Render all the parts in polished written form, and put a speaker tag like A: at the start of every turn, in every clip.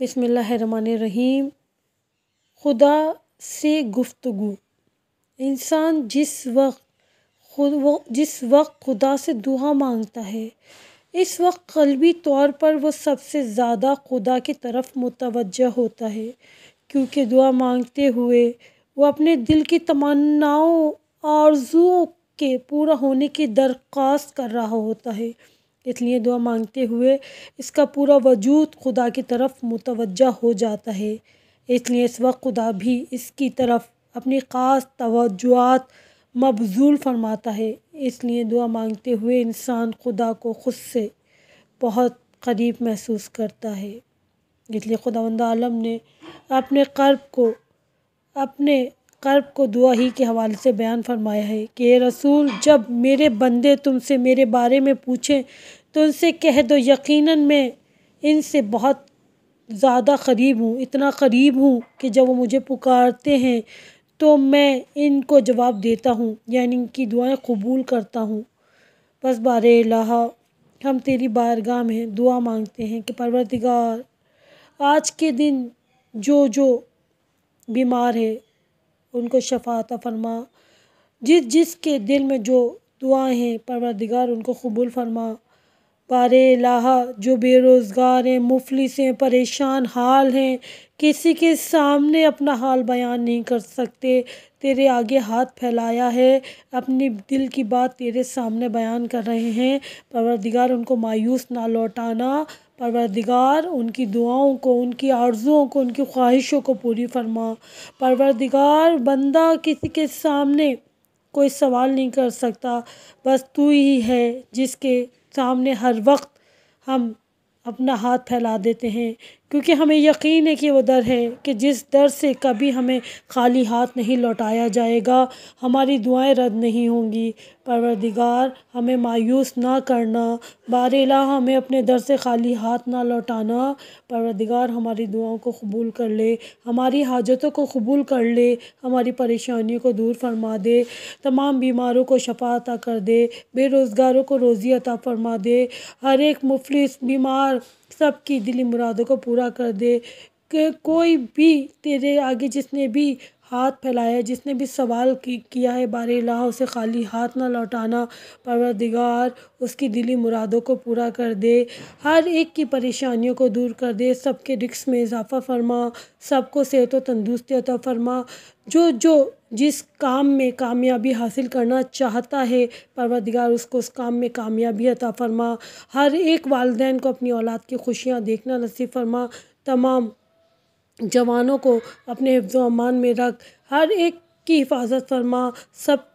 A: بسم اللہ الرحمن الرحیم۔ خدا سے گفتگو۔ انسان جس وقت خدا سے دعا مانگتا ہے، اس وقت قلبی طور پر وہ سب سے زیادہ خدا کی طرف متوجہ ہوتا ہے، کیونکہ دعا مانگتے ہوئے وہ اپنے دل کی تمناؤں آرزوؤں کے پورا ہونے کی درخواست کر رہا ہوتا ہے۔ اس لیے دعا مانگتے ہوئے اس کا پورا وجود خدا کی طرف متوجہ ہو جاتا ہے۔ اس لیے اس وقت خدا بھی اس کی طرف اپنی خاص توجہات مبذول فرماتا ہے۔ اس لیے دعا مانگتے ہوئے انسان خدا کو خود سے بہت قریب محسوس کرتا ہے۔ اس لیے خداوند عالم نے اپنے قرب کو دعا ہی کے حوالے سے بیان فرمایا ہے کہ اے رسول، جب میرے بندے تم سے میرے بارے میں پوچھیں تو ان سے کہہ دو، یقیناً میں ان سے بہت زیادہ قریب ہوں، اتنا قریب ہوں کہ جب وہ مجھے پکارتے ہیں تو میں ان کو جواب دیتا ہوں، یعنی ان کی دعائیں قبول کرتا ہوں۔ بس بار الہ، ہم تیری بارگاہ میں دعا مانگتے ہیں کہ پروردگار، آج کے دن جو بیمار ہے ان کو شفا عطا فرما، جس کے دل میں جو دعائیں ہیں پروردگار ان کو قبول فرما۔ بار الہ، جو بے روزگار ہیں، مفلس ہیں، پریشان حال ہیں، کسی کے سامنے اپنا حال بیان نہیں کر سکتے، تیرے آگے ہاتھ پھیلایا ہے، اپنی دل کی بات تیرے سامنے بیان کر رہے ہیں، پروردگار ان کو مایوس نہ لوٹانا، پروردگار ان کی دعاؤں کو، ان کی آرزوؤں کو، ان کی خواہشوں کو پوری فرما۔ پروردگار، بندہ کسی کے سامنے کوئی سوال نہیں کر سکتا، بس تو ہی ہے جس کے سامنے ہر وقت ہم اپنا ہاتھ پھیلا دیتے ہیں، کیونکہ ہمیں یقین ہے کہ وہ در ہے کہ جس در سے کبھی ہمیں خالی ہاتھ نہیں لوٹایا جائے گا، ہماری دعائیں رد نہیں ہوں گی۔ پروردگار، ہمیں مایوس نہ کرنا، بار الہ ہمیں اپنے در سے خالی ہاتھ نہ لوٹانا۔ پروردگار، ہماری دعاؤں کو قبول کر لے، ہماری حاجتوں کو قبول کر لے، ہماری پریشانیوں کو دور فرما دے، تمام بیماروں کو شفا عطا کر دے، بے روزگاروں کو روزی عطا فرما دے، ہر ایک مفلس بیمار سب کی دلی مرادوں کو پورا کر دے، کہ کوئی بھی تیرے آگے جس نے بھی ہاتھ پھیلایا ہے، جس نے بھی سوال کیا ہے، بار الہ اسے خالی ہاتھ نہ لوٹانا۔ پروردگار، اس کی دلی مرادوں کو پورا کر دے، ہر ایک کی پریشانیوں کو دور کر دے، سب کے رزق میں اضافہ فرما، سب کو صحت و تندرستی عطا فرما۔ جو جس کام میں کامیابی حاصل کرنا چاہتا ہے، پروردگار اس کو اس کام میں کامیابی عطا فرما۔ ہر ایک والدین کو اپنی اولاد کی خوشیاں دیکھنا نصیب فرما، تمام جوانوں کو اپنے حفظ و امان میں رکھ، ہر ایک کی حفاظت فرما، سب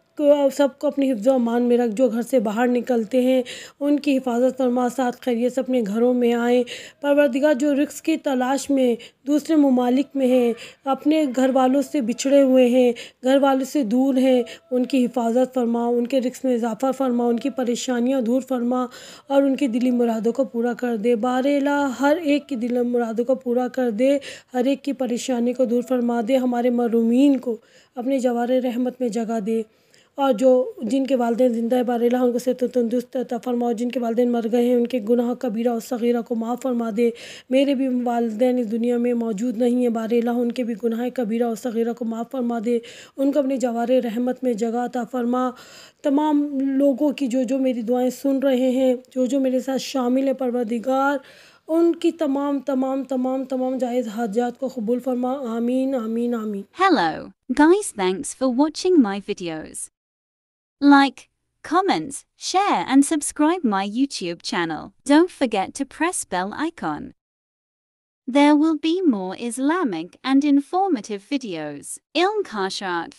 A: کو اپنے حفظ و امان میں رکھ، جو گھر سے باہر نکلتے ہیں ان کی حفاظت فرما، ساتھ خیریت سے اپنے گھروں میں آئیں۔ پروردگار، جو رزق کی تلاش میں دوسرے ممالک میں ہیں، اپنے گھر والوں سے بچھڑے ہوئے ہیں، گھر والوں سے دور ہیں، ان کی حفاظت فرما، ان کے رزق میں اضافہ فرما، ان کی پریشانیاں دور فرما اور ان کی دلی مرادوں کو پورا کر دے۔ بار الہ، ہر ایک کی دلی مرادوں کو پورا کر دے، ہر ایک کی پریشانی کو دور فرما دے، ہمارے محرومین کو اپنے جوار رحمت میں جگہ دے، اور جن کے والدین زندہ ہے، بار الہ ان کو صحت و تندرستی عطا فرما، اور جن کے والدین مر گئے ہیں ان کے گناہ کبیرہ اور صغیرہ کو معاف فرما دے۔ میرے بھی والدین اس دنیا میں موجود نہیں ہیں، بار الہ ان کے بھی گناہ کبیرہ اور صغیرہ کو معاف فرما دے، ان کو اپنے جوار رحمت میں جگہ عطا فرما۔ تمام لوگوں کی جو میری دعائیں سن رہے ہیں، جو میرے ساتھ شامل ہیں، پروردگار ان کی تمام جائز حاجات کو قبول فرما، آمین آمین آمین۔
B: Hello, guys, thanks for watching my videos. Like, comments, share and subscribe my YouTube channel. Don't forget to press bell icon. There will be more Islamic and informative videos. Ilm Kashaf.